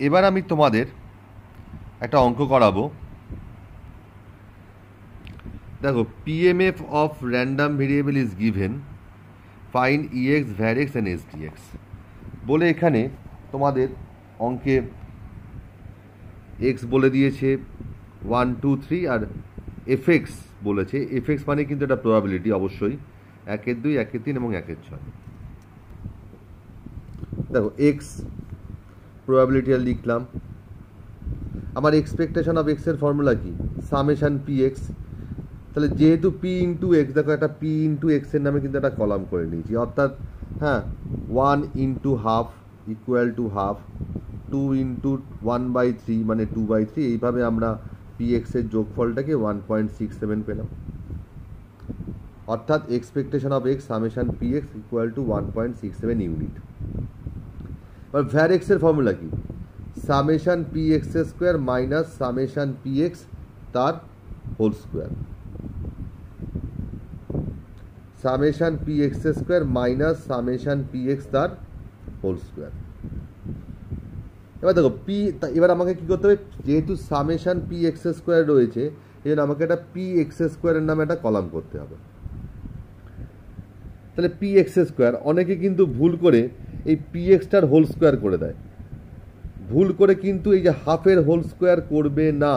এবার আমি তোমাদের একটা অঙ্ক করাবো। দেখো, PMF of random variable is given, find E X var X and SD X বলে এখানে তোমাদের অঙ্কে এক্স বলে দিয়েছে 1 2 3 আর এফএক্স বলেছে। এফএক্স মানে কিন্তু এটা প্রবাবিলিটি, অবশ্যই 1 2 1 3 এবং 1 6। দেখো এক্স প্রবাবিলিটি আর লিখলাম। আমার এক্সপেকটেশন অফ এক্স এর ফর্মুলা কি? Summation p x. তাহলে যেহেতু পি ইন্টু এক্স, দেখো একটা পি ইন্টু এক্স এর নামে কিন্তু একটা কলাম করে নিয়েছি, অর্থাৎ হ্যাঁ 1 into half equal to half, 2 into 1/3 মানে 2/3। এইভাবে আমরা পি এক্স এর যোগফলটাকে 1.67 পেলাম, অর্থাৎ expectation of x summation p x equal to 1.67 unit. এবার ভ্যারেক্স এর ফর্মুলা কি? Summation p x square minus summation p x তার whole square, summation p x square minus summation p x তার whole square. এবার দেখো P, এবার আমাকে কি করতে হবে? যেহেতু সামেশন পি এক্স স্কোয়ার রয়েছে, এই জন্য আমাকে একটা পি এক্স স্কোয়ারের নামে একটা কলাম করতে হবে। তাহলে পি এক্স স্কোয়ার, অনেকে কিন্তু ভুল করে এই পি এক্সটার হোল স্কোয়ার করে দেয়। ভুল করে কিন্তু এই যে হাফের হোল স্কোয়ার করবে না,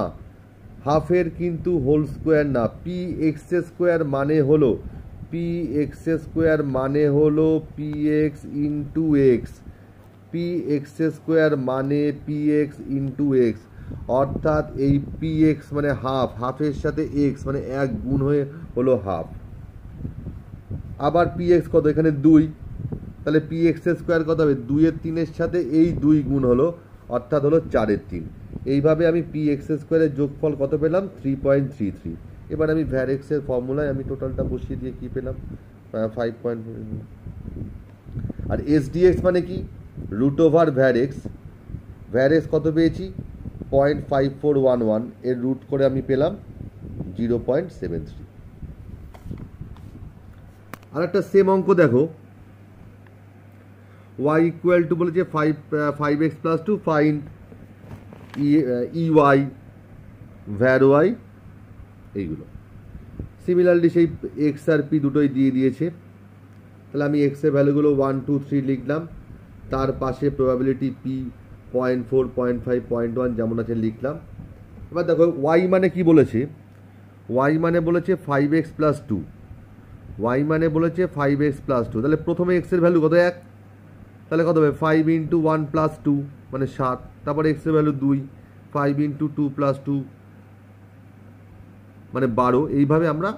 হাফের কিন্তু হোল স্কোয়ার না। পি এক্স স্কোয়ার মানে হলো পি এক্স স্কোয়ার মানে হলো P x into x, P x square মানে পি এক্স ইন্টু এক্স, অর্থাৎ এই পি এক্স মানে হাফ, হাফের সাথে এক্স মানে 1 গুণ হয়ে হলো হাফ। আবার পি এক্স কত? এখানে 2, তাহলে পি এক্স স্কোয়ার কত হবে? 2 এর 3-এর সাথে এই 2 গুণ হলো, অর্থাৎ হলো 4 এর 3। এইভাবে আমি পি এক্স স্কোয়ারের যোগফল কত পেলাম? 3.33। এবার আমি ভ্যারেক্স এর ফর্মুলায় আমি টোটালটা বসিয়ে দিয়ে কি পেলাম? 5. আর এসডিএক্স মানে কি? Root over ভ্যারেক্স। ভ্যারেক্স কত পেয়েছি? 0.5411, এর রুট করে আমি পেলাম 0.73। আর একটা সেম অঙ্ক দেখো, y ইকুয়াল টু বলেছে 5x plus 2, find e y var y, এইগুলো সিমিলারলি সেই এক্স আর পি দুটোই দিয়ে দিয়েছে। তাহলে আমি এক্স এর ভ্যালুগুলো 1 2 3 লিখলাম, তার পাশে প্রবাবিলিটি পি 0.4 0.5 0.1 যেমন আছে লিখলাম। এবার দেখো ওয়াই মানে কি বলেছে? ওয়াই মানে বলেছে 5x প্লাস 2, ওয়াই মানে বলেছে 5x প্লাস 2। তাহলে প্রথমে এক্স এর ভ্যালু কত? 1, তাহলে কত হবে? 5 ইন্টু 1 প্লাস 2 মানে 7, তারপরে এক্স এর ভ্যালু 2, 5 ইন্টু 2 প্লাস 2 মানে 12। এইভাবে আমরা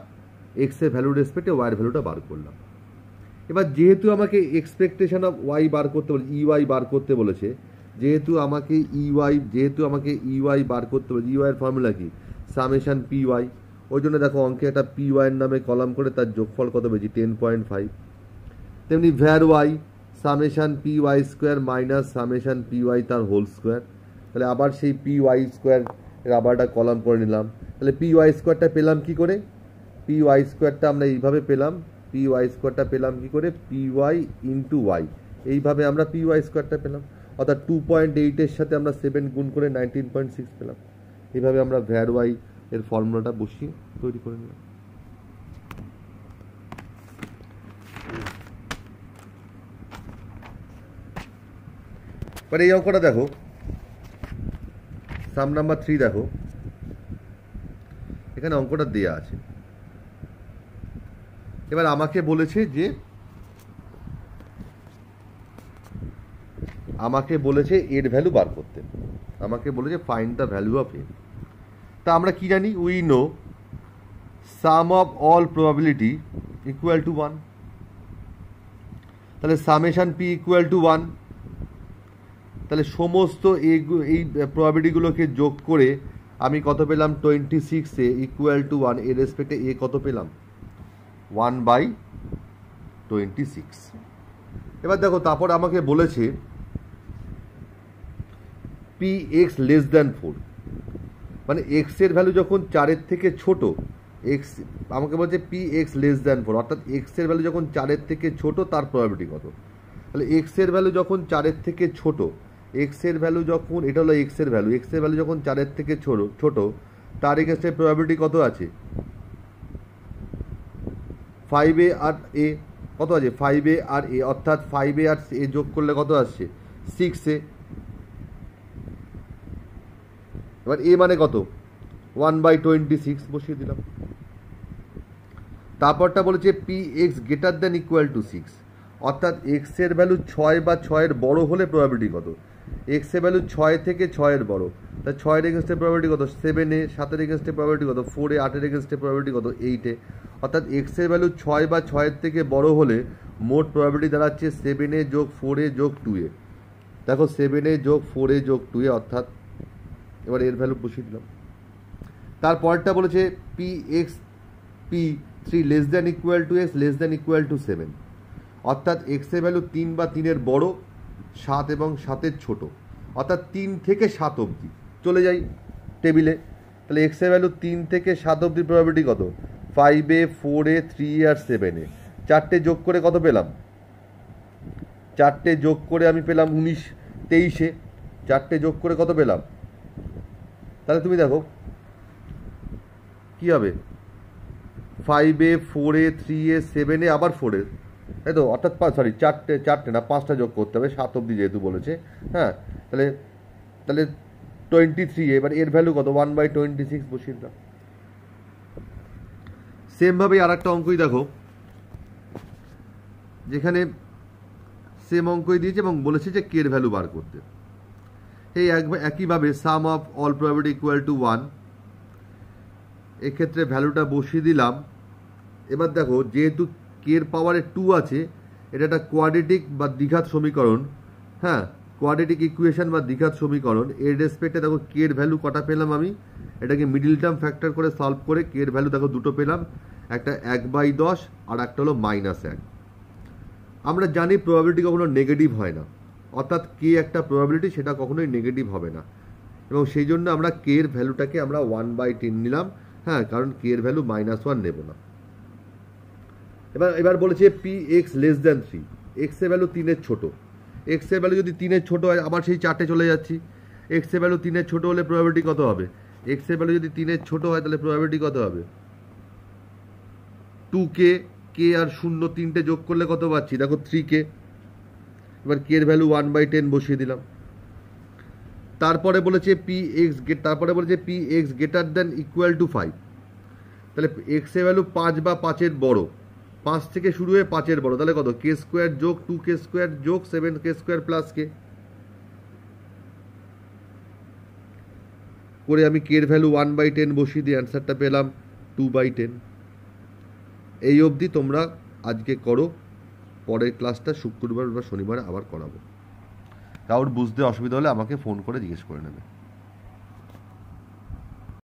এক্স এর ভ্যালুর রেসপেক্টে ওয়াই এর ভ্যালুটা বার করলাম। এবার যেহেতু আমাকে এক্সপেকটেশন অফ ওয়াই বার করতে বলেছে, ইওয়াই বার করতে বলেছে, যেহেতু আমাকে ইওয়াই বার করতে বলেছে, ইওয়াই এর ফর্মুলা কি? Summation p y. ওই জন্য দেখো অঙ্কে একটা পি ওয়াই এর নামে কলাম করে তার যোগফল কত পেয়েছি? 10.5। তেমনি var y summation p y square minus summation p y তার হোল স্কোয়ার। তাহলে আবার সেই পি ওয়াই স্কোয়ার এর আবারটা কলাম করে নিলাম। তাহলে পি ওয়াই স্কোয়ারটা পেলাম কি করে? পি ওয়াই স্কোয়ারটা আমরা এইভাবে পেলাম, পি ওয়াই স্কোয়ারটা পেলাম কি করে? P y into y. এইভাবে আমরা পি ওয়াই স্কোয়ারটা পেলাম, অর্থাৎ 2.8 এর সাথে আমরা 7 গুণ করে 19.6 পেলাম। এইভাবে আমরা ভ্যার ওয়াই এর ফর্মুলাটা বসিয়ে তৈরি করে নিলাম। এবার এই অঙ্কটা দেখো, সাম নাম্বার 3 দেখো, এখানে অঙ্কটা দেয়া আছে। এবার আমাকে বলেছে যে এর ভ্যালু বার করতে, আমাকে বলেছে ফাইন্ড দ্য ভ্যালু অফ এ। তা আমরা কি জানি? We know some of all probability equal to 1। তাহলে সামেশন পি ইকুয়াল টু 1। তাহলে সমস্ত এই প্রবাবিলিটিগুলোকে যোগ করে আমি কত পেলাম? 26 এ ইকুয়াল টু 1, এর রেসপেক্টে এ কত পেলাম? 1/26। এবার দেখো তারপর আমাকে বলেছে পি এক্স লেস দ্যান 4, মানে এক্স এর ভ্যালু যখন 4-এর থেকে ছোট, এক্স আমাকে বলছে পি এক্স লেস দ্যান 4, অর্থাৎ এক্স এর ভ্যালু যখন 4-এর থেকে ছোট তার প্রবাবিলিটি কত? তাহলে এক্স এর ভ্যালু যখন 4-এর থেকে ছোট, এক্সের ভ্যালু যখন, এটা হলো এক্সের ভ্যালু, এক্সের ভ্যালু যখন 4-এর থেকে ছোট, তার এগেনস্টে প্রবাবিলিটি কত আছে? 5a আর a কত আছে? 5a আর a, অর্থাৎ 5a আর a যোগ করলে কত আসছে? 6a। এবার a মানে কত? 1/26 বসিয়ে দিলাম। তারপরটা বলেছে P x greater than equal to 6, অর্থাৎ এক্স এর ভ্যালু 6 বা 6-এর বড় হলে প্রবাবিলিটি কত? এক্স এর ভ্যালু 6 থেকে 6-এর বড়, তাই 6-এর এগেনস্টে প্রবাবিলিটি কত? 7-এ, 7-এর এগেনস্টে প্রবাবিলিটি কত? 4-এ, 8-এর এগেনস্টে প্রবাবিলিটি কত? 8-এ। অর্থাৎ এক্স এর ভ্যালু 6 বা 6-এর থেকে বড় হলে মোট প্রবাবিলিটি দাঁড়াচ্ছে 7a যোগ 4a যোগ 2a। দেখো 7a যোগ 4a যোগ 2a, অর্থাৎ এবার এর ভ্যালু বসিয়ে দিলাম। তারপরটা বলেছে P x P 3 less than equal to x less than equal to 7, অর্থাৎ এক্স এর ভ্যালু 3 বা 3-এর বড়, 7 এবং 7-এর ছোট, অর্থাৎ 3 থেকে 7 অবধি। চলে যাই টেবিলে, তাহলে এক্স এর ভ্যালু 3 থেকে 7 অবধি প্রবাবিলিটি কত? 5a, 4a, 3a আর 7a। 4টে যোগ করে কত পেলাম? 4টে যোগ করে আমি পেলাম 19, 23-এ। 4টে যোগ করে কত পেলাম? তাহলে তুমি দেখো কি হবে? 5a, 4a, 3a, 7a আবার 4a, তাই তো? অর্থাৎ সরি, 4টে না 5টা যোগ করতে হবে, 7 অবধি যেহেতু বলেছে। হ্যাঁ, তাহলে তাহলে 23। এবার এর ভ্যালু কত? 1/26 বসিয়ে দিলাম। সেমভাবেই আর একটা অঙ্কই দেখো, যেখানে সেম অঙ্কই দিয়েছে এবং বলেছে যে কে এর ভ্যালু বার করতে। এই একইভাবে sum of all probability equal to 1, এক্ষেত্রে ভ্যালুটা বসিয়ে দিলাম। এবার দেখো, যেহেতু কে এর পাওয়ারে 2 আছে, এটা একটা কোয়াড্রেটিক বা দ্বিঘাত সমীকরণ। হ্যাঁ, কোয়াড্রেটিক ইকুয়েশন বা দ্বিঘাত সমীকরণ। এর রেসপেক্টে দেখো কে এর ভ্যালু কটা পেলাম আমি? এটাকে মিডিল টার্ম ফ্যাক্টর করে সলভ করে কে এর ভ্যালু দেখো দুটো পেলাম, একটা 1/10 আর একটা হলো -1। আমরা জানি প্রবাবিলিটি কখনো নেগেটিভ হয় না, অর্থাৎ কে একটা প্রবাবিলিটি, সেটা কখনোই নেগেটিভ হবে না, এবং সেই জন্য আমরা কে এর ভ্যালুটাকে আমরা 1/10 নিলাম। হ্যাঁ, কারণ কে এর ভ্যালু -1 নেব না। এবার বলেছে P x less than 3, x এর ভ্যালু 3-এর ছোট। এক্স এর ভ্যালু যদি 3-এর ছোট হয়, আবার সেই 4টে চলে যাচ্ছি। এক্স এর ভ্যালু 3-এর ছোট হলে প্রবাবিলিটি কত হবে? এক্স এর ভ্যালু যদি 3-এর ছোট হয়, তাহলে প্রবাবিলিটি কত হবে? 2k, কে আর 0 3টে যোগ করলে কত পাচ্ছি? দেখো 3k। এবার কে এর ভ্যালু 1/10 বসিয়ে দিলাম। তারপরে বলেছে P x greater than equal to 5, তাহলে এক্স এর ভ্যালু 5 বা 5-এর বড়, 5 থেকে শুরু হয়ে 5-এর বড়, তাহলে কত? কে স্কোয়ার যোগ 2k স্কোয়ার যোগ 7k স্কোয়ার প্লাস কে করে আমি কে এর ভ্যালু 1/10 বসিয়ে দিয়ে অ্যান্সারটা পেলাম 2/10। এই অবধি তোমরা আজকে করো, পরের ক্লাসটা শুক্রবার বা শনিবার আবার করাবো। কারোর বুঝতে অসুবিধা হলে আমাকে ফোন করে জিজ্ঞেস করে নেবে।